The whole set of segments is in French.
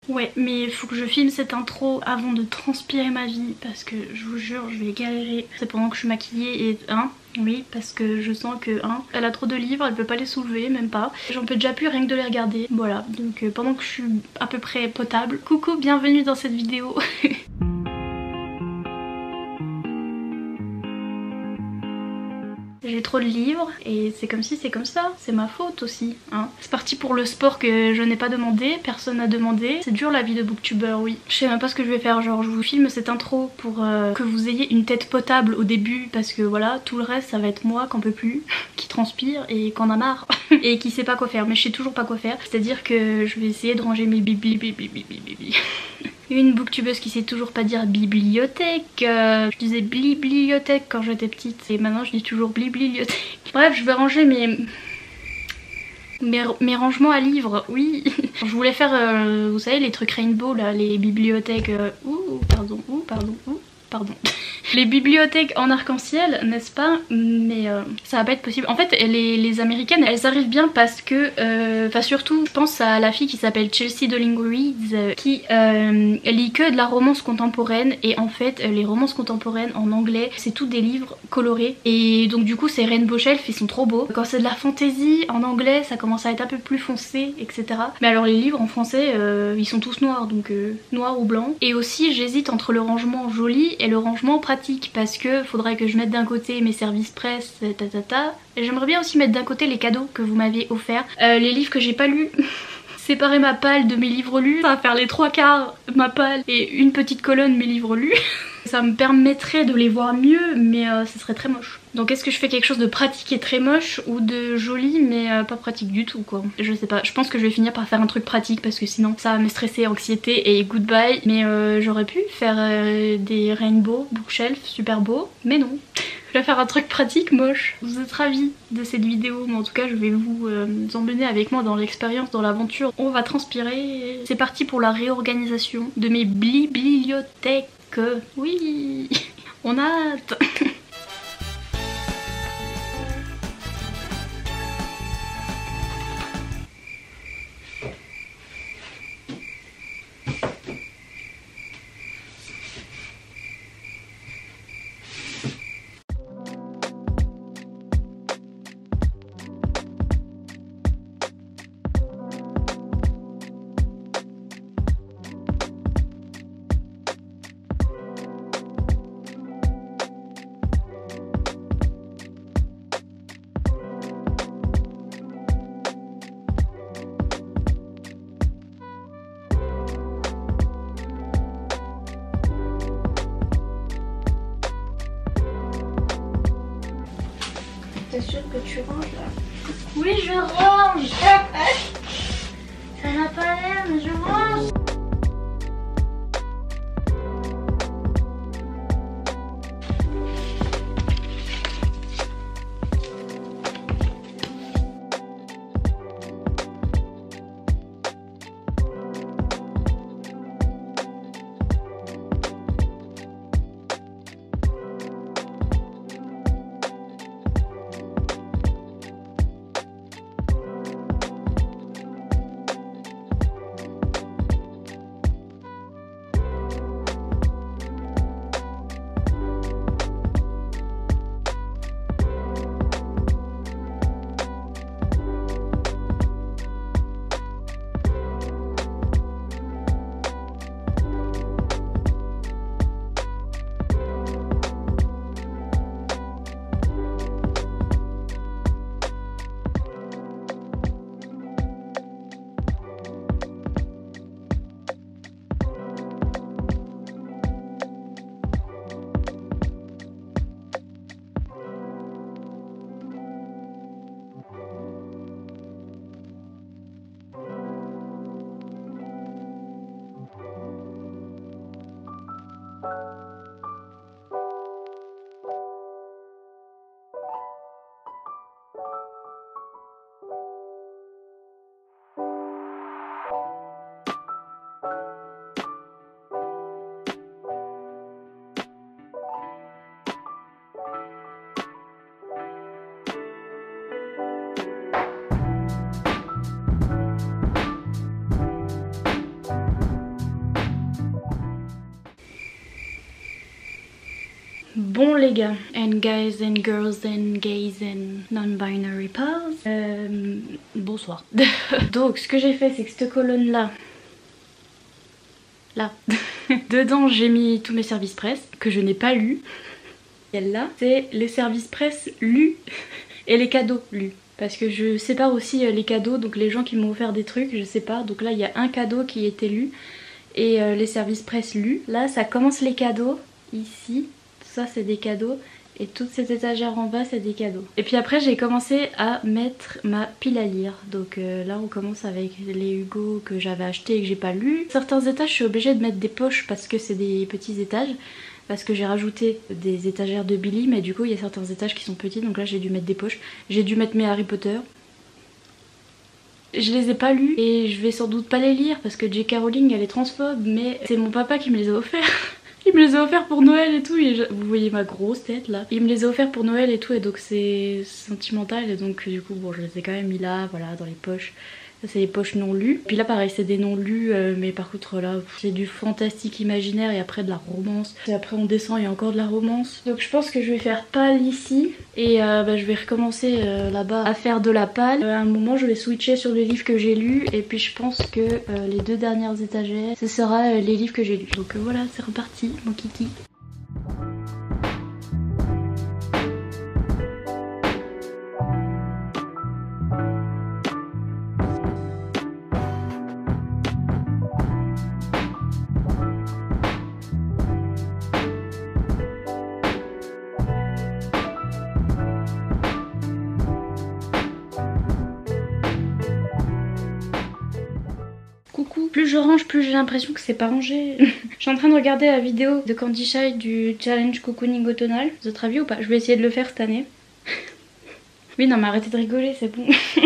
Ouais, mais il faut que je filme cette intro avant de transpirer ma vie parce que je vous jure, je vais galérer. C'est pendant que je suis maquillée et oui, parce que je sens que elle a trop de livres, elle peut pas les soulever, même pas. J'en peux déjà plus rien que de les regarder. Voilà, donc pendant que je suis à peu près potable. Coucou, bienvenue dans cette vidéo. J'ai trop de livres et c'est comme si c'est comme ça, c'est ma faute aussi. C'est parti pour le sport que je n'ai pas demandé, personne n'a demandé. C'est dur la vie de booktuber, oui. Je sais même pas ce que je vais faire, genre je vous filme cette intro pour que vous ayez une tête potable au début parce que voilà, tout le reste ça va être moi qu'en peut plus, qui transpire et qu'en a marre et qui sait pas quoi faire, mais je sais toujours pas quoi faire. C'est-à-dire que je vais essayer de ranger mes bibli. Une booktubeuse qui sait toujours pas dire bibliothèque. Je disais bibliothèque quand j'étais petite et maintenant je dis toujours bibliothèque. Bref, je vais ranger mes rangements à livres, oui. Je voulais faire, vous savez, les trucs rainbow là, les bibliothèques. Pardon. Les bibliothèques en arc-en-ciel, n'est-ce pas? Mais ça va pas être possible. En fait, les américaines, elles arrivent bien parce que, enfin surtout, je pense à la fille qui s'appelle Chelsea Dolling Reads, qui lit que de la romance contemporaine. Et en fait, les romances contemporaines en anglais, c'est tout des livres colorés. Et donc du coup, ces Rainbow Shelf, ils sont trop beaux. Quand c'est de la fantasy en anglais, ça commence à être un peu plus foncé, etc. Mais alors les livres en français, ils sont tous noirs, donc noir ou blanc. Et aussi, j'hésite entre le rangement joli et le rangement pratique parce que faudrait que je mette d'un côté mes services presse, et j'aimerais bien aussi mettre d'un côté les cadeaux que vous m'aviez offerts, les livres que j'ai pas lus. Séparer ma palle de mes livres lus, ça va faire les 3/4 ma palle et une petite colonne mes livres lus. Ça me permettrait de les voir mieux, mais ce serait très moche. Donc est-ce que je fais quelque chose de pratique et très moche ou de joli mais pas pratique du tout quoi? Je sais pas, je pense que je vais finir par faire un truc pratique parce que sinon ça va me stresser, anxiété et goodbye. Mais j'aurais pu faire des rainbow bookshelf super beaux, mais non. Je vais faire un truc pratique moche. Vous êtes ravis de cette vidéo, mais en tout cas je vais vous emmener avec moi dans l'expérience, dans l'aventure. On va transpirer. C'est parti pour la réorganisation de mes bibliothèques. Oui, on a hâte. T'es sûre que tu ranges là? Oui, je range. Ça n'a pas l'air, mais je range. Bon les gars, and guys and girls and gays and non-binary pals, bonsoir. Donc ce que j'ai fait, c'est que cette colonne là, dedans j'ai mis tous mes services presse que je n'ai pas lus. Celle-là, c'est les services presse lus et les cadeaux lus. Parce que je sépare aussi les cadeaux, donc les gens qui m'ont offert des trucs, je sépare. Donc là il y a un cadeau qui était lu et les services presse lus. Là ça commence les cadeaux, ici. Ça c'est des cadeaux et toute cette étagère en bas c'est des cadeaux. Et puis après j'ai commencé à mettre ma pile à lire. Donc là on commence avec les Hugo que j'avais acheté et que j'ai pas lu. Certains étages je suis obligée de mettre des poches parce que c'est des petits étages. Parce que j'ai rajouté des étagères de Billy, mais du coup il y a certains étages qui sont petits, donc là j'ai dû mettre des poches. J'ai dû mettre mes Harry Potter. Je les ai pas lus et je vais sans doute pas les lire parce que J.K. Rowling elle est transphobe, mais c'est mon papa qui me les a offerts. Il me les a offerts pour Noël et tout, et vous voyez ma grosse tête là. Il me les a offerts pour Noël et tout, et donc c'est sentimental, et donc du coup bon je les ai quand même mis là, voilà, dans les poches. Ça c'est les poches non lues. Puis là pareil c'est des non lus, mais par contre là c'est du fantastique imaginaire et après de la romance. Et après on descend, il y a encore de la romance. Donc je pense que je vais faire pâle ici et je vais recommencer là-bas à faire de la pâle. À un moment je vais switcher sur les livres que j'ai lus, et puis je pense que les deux dernières étagères ce sera les livres que j'ai lus. Donc voilà, c'est reparti mon kiki. Coucou. Plus je range, plus j'ai l'impression que c'est pas rangé. Je suis en train de regarder la vidéo de Candy Shy du challenge cocooning automnal. Votre avis ou pas? Je vais essayer de le faire cette année. Oui non mais arrêtez de rigoler, c'est bon.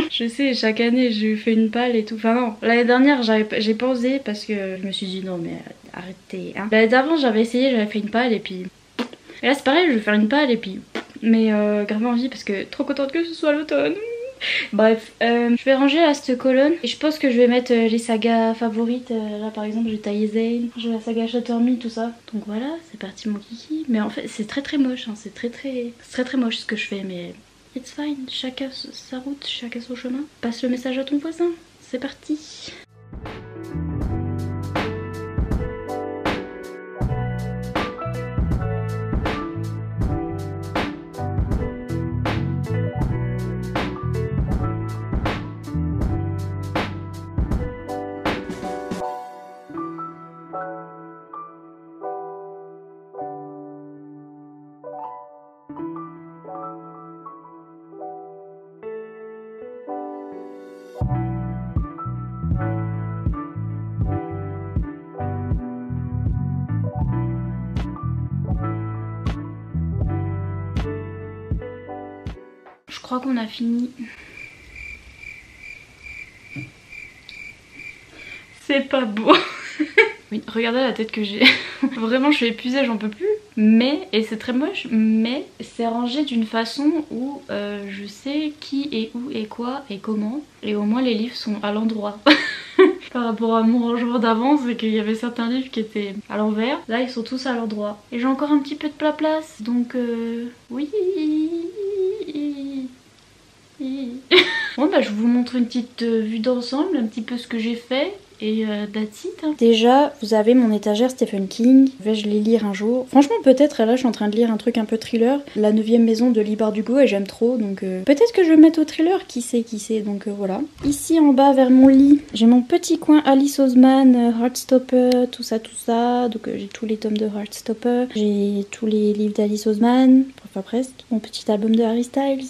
Je sais, chaque année je fais une palle et tout. Enfin non, l'année dernière j'ai pas osé parce que je me suis dit non mais arrêtez hein. L'année d'avant j'avais essayé, j'avais fait une palle et puis... Et là c'est pareil, je vais faire une palle et puis... Mais grave envie parce que trop contente que ce soit l'automne. Bref, je vais ranger là cette colonne et je pense que je vais mettre les sagas favorites. Là par exemple j'ai taillé Zane, j'ai la saga Shatterme, tout ça. Donc voilà, c'est parti mon kiki. Mais en fait c'est très moche, hein. C'est très moche ce que je fais, mais it's fine. Chacun sa route, chacun son chemin. Passe le message à ton voisin, c'est parti. Je crois qu'on a fini. C'est pas beau. Oui, regardez la tête que j'ai. Vraiment je suis épuisée, j'en peux plus. Mais, et c'est très moche, mais c'est rangé d'une façon où je sais qui et où et quoi et comment. Et au moins les livres sont à l'endroit. Par rapport à mon rangement d'avant, c'est qu'il y avait certains livres qui étaient à l'envers. Là ils sont tous à l'endroit. Et j'ai encore un petit peu de place, donc oui. Bon bah je vous montre une petite vue d'ensemble, un petit peu ce que j'ai fait. Et that's it, hein. Déjà, vous avez mon étagère Stephen King. Je vais les lire un jour. Franchement, peut-être, là, je suis en train de lire un truc un peu thriller. La 9e maison de Leigh Bardugo, et j'aime trop. Donc, peut-être que je vais me mettre au thriller, qui sait. Donc, voilà. Ici, en bas, vers mon lit, j'ai mon petit coin Alice Oseman, Heartstopper, tout ça. Donc, j'ai tous les tomes de Heartstopper. J'ai tous les livres d'Alice Oseman, enfin presque. Mon petit album de Harry Styles.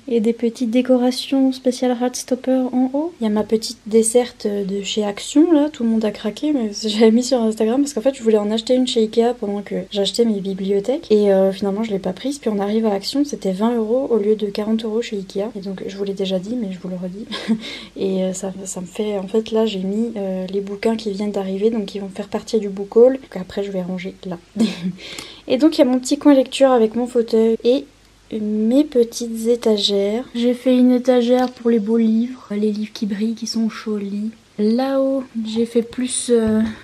Et des petites décorations spéciales Heartstopper en haut. Il y a ma petite desserte de chez Action. Là, tout le monde a craqué, mais j'avais mis sur Instagram parce qu'en fait je voulais en acheter une chez Ikea pendant que j'achetais mes bibliothèques et finalement je l'ai pas prise. Puis on arrive à Action, c'était 20 € au lieu de 40 € chez Ikea, et donc je vous l'ai déjà dit mais je vous le redis. Et ça me fait, en fait là j'ai mis les bouquins qui viennent d'arriver, donc ils vont faire partie du book haul, donc après je vais ranger là. Et donc il y a mon petit coin lecture avec mon fauteuil et mes petites étagères. J'ai fait une étagère pour les beaux livres, les livres qui brillent, qui sont jolis. Là-haut, j'ai fait plus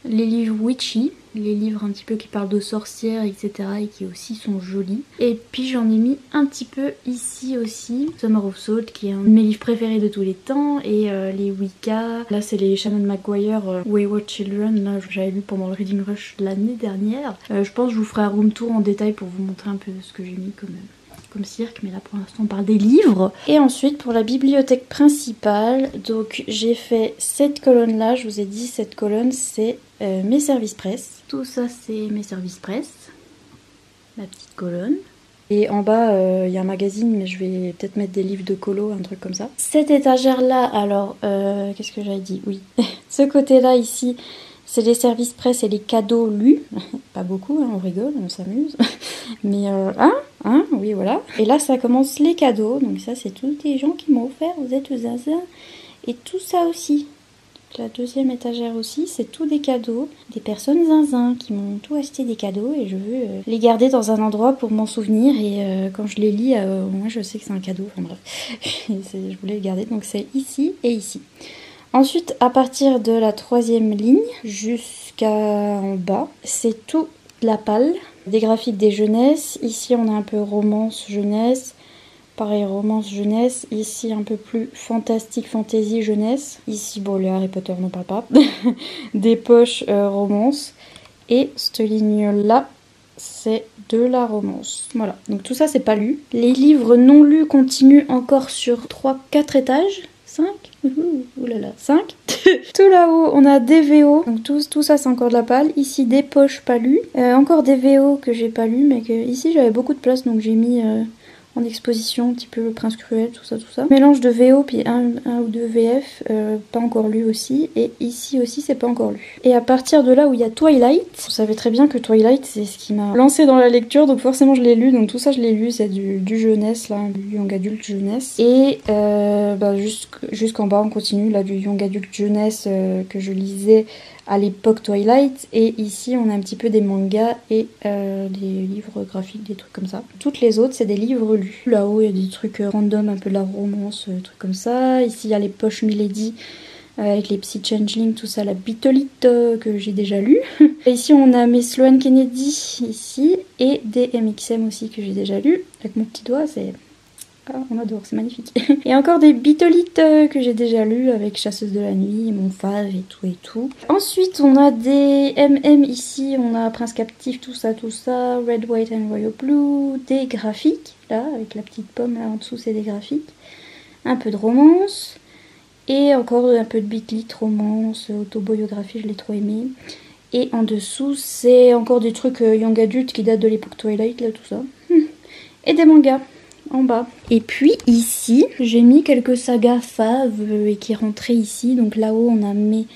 les livres witchy. les livres un petit peu qui parlent de sorcières, etc. et qui aussi sont jolis. Et puis j'en ai mis un petit peu ici aussi. Summer of Salt qui est un de mes livres préférés de tous les temps. Et les Wicca. Là c'est les Shannon McGuire Wayward Children. Là j'avais lu pendant le Reading Rush de l'année dernière. Je pense que je vous ferai un room tour en détail pour vous montrer un peu ce que j'ai mis comme cirque, mais là pour l'instant on parle des livres. Et ensuite pour la bibliothèque principale, donc j'ai fait cette colonne là, je vous ai dit cette colonne c'est mes services presse. Tout ça c'est mes services presse, la petite colonne. Et en bas il y a un magazine, mais je vais peut-être mettre des livres de colo, un truc comme ça. Cette étagère là, alors qu'est-ce que j'avais dit? Oui, ce côté là ici c'est les services presse et les cadeaux lus. Pas beaucoup, hein, on rigole, on s'amuse. Mais oui voilà. Et là ça commence les cadeaux. Donc ça c'est tous les gens qui m'ont offert, vous êtes zinzin. Et tout ça aussi. Donc, la deuxième étagère aussi, c'est tout des cadeaux. Des personnes zinzin qui m'ont tout acheté des cadeaux. Et je veux les garder dans un endroit pour m'en souvenir. Et quand je les lis, moi je sais que c'est un cadeau. Enfin bref, je voulais les garder. Donc c'est ici et ici. Ensuite, à partir de la troisième ligne jusqu'à en bas, c'est tout la palle. Des graphiques des jeunesses. Ici, on a un peu romance jeunesse. Pareil, romance jeunesse. Ici, un peu plus fantastique, fantasy jeunesse. Ici, bon, les Harry Potter, n'en parle pas. Des poches romance. Et cette ligne-là, c'est de la romance. Voilà, donc tout ça, c'est pas lu. Les livres non lus continuent encore sur 3-4 étages. 5 oulala, 5 Tout là-haut, on a des VO. Donc tout ça, c'est encore de la palle. Ici, des poches pas lues. Encore des VO que j'ai pas lues, mais que ici, j'avais beaucoup de place, donc j'ai mis en exposition un petit peu le Prince Cruel, tout ça. Mélange de VO, puis un ou deux VF, pas encore lu aussi. Et ici aussi, c'est pas encore lu. Et à partir de là où il y a Twilight, vous savez très bien que Twilight, c'est ce qui m'a lancé dans la lecture, donc forcément je l'ai lu. Donc tout ça, je l'ai lu, c'est du jeunesse, là, du young adulte jeunesse. Et jusqu'en bas, on continue, là, du young adulte jeunesse que je lisais à l'époque Twilight. Et ici, on a un petit peu des mangas et des livres graphiques, des trucs comme ça. Toutes les autres, c'est des livres lus. Là-haut, il y a des trucs random, un peu de la romance, trucs comme ça. Ici, il y a les poches Milady avec les petits changelings, tout ça, la Bitolite que j'ai déjà lu. Et ici, on a mes Sloane Kennedy, ici, et des MXM aussi que j'ai déjà lu. Avec mon petit doigt, c'est... Ah, on adore, c'est magnifique. Et encore des Bitolites que j'ai déjà lus avec Chasseuse de la nuit, Mon Fave et tout. Ensuite, on a des MM ici, on a Prince Captif, tout ça. Red, White and Royal Blue, des graphiques, là, avec la petite pomme là en dessous, c'est des graphiques. Un peu de romance. Et encore un peu de bitlit, romance, autobiographie, je l'ai trop aimé. Et en dessous, c'est encore des trucs young adultes qui datent de l'époque Twilight, là, tout ça. Et des mangas. En bas. Et puis ici, j'ai mis quelques sagas faves et qui rentraient ici. Donc là-haut, on a mis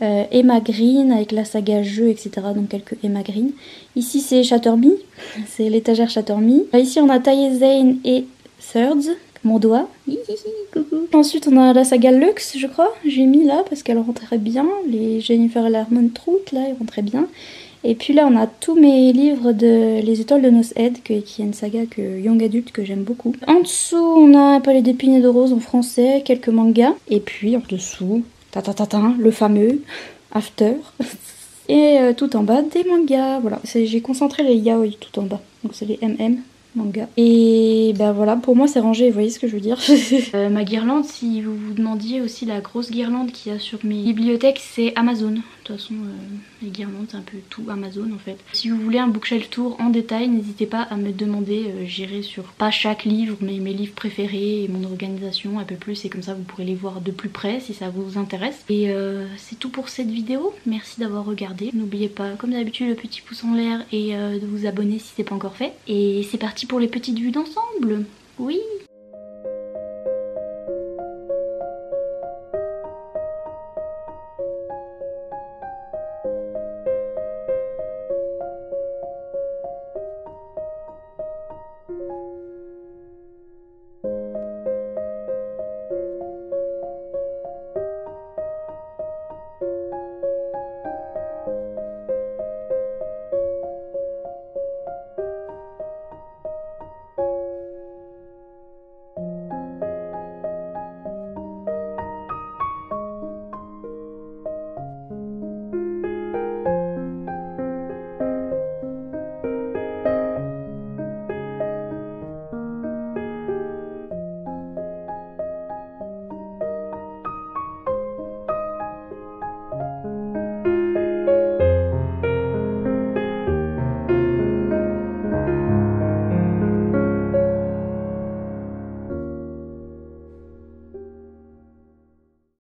Emma Green avec la saga jeu, etc. Donc quelques Emma Green. Ici, c'est Chatterby. C'est l'étagère Chatterby. Ici, on a Taïe Zane et Thirds. Mon doigt. Coucou. Ensuite, on a la saga Lux, je crois. J'ai mis là parce qu'elle rentrait bien. Les Jennifer Lerman Trout, là, ils rentraient bien. Et puis là, on a tous mes livres de Les Étoiles de Nos Head, qui est une saga young adulte que j'aime beaucoup. En dessous, on a un Palais d'épines et de roses en français, quelques mangas. Et puis en dessous, le fameux After. Et tout en bas, des mangas. Voilà, j'ai concentré les yaoi tout en bas. Donc c'est les MM. Manga. Et ben voilà, pour moi c'est rangé, vous voyez ce que je veux dire. Ma guirlande, si vous vous demandiez aussi, la grosse guirlande qu'il y a sur mes bibliothèques, c'est Amazon. De toute façon, les guirlandes, c'est un peu tout Amazon en fait. Si vous voulez un bookshelf tour en détail, n'hésitez pas à me demander. J'irai sur pas chaque livre, mais mes livres préférés et mon organisation un peu plus. Et comme ça, vous pourrez les voir de plus près si ça vous intéresse. Et c'est tout pour cette vidéo. Merci d'avoir regardé. N'oubliez pas, comme d'habitude, le petit pouce en l'air et de vous abonner si c'est pas encore fait. Et c'est parti pour les petites vues d'ensemble. Oui!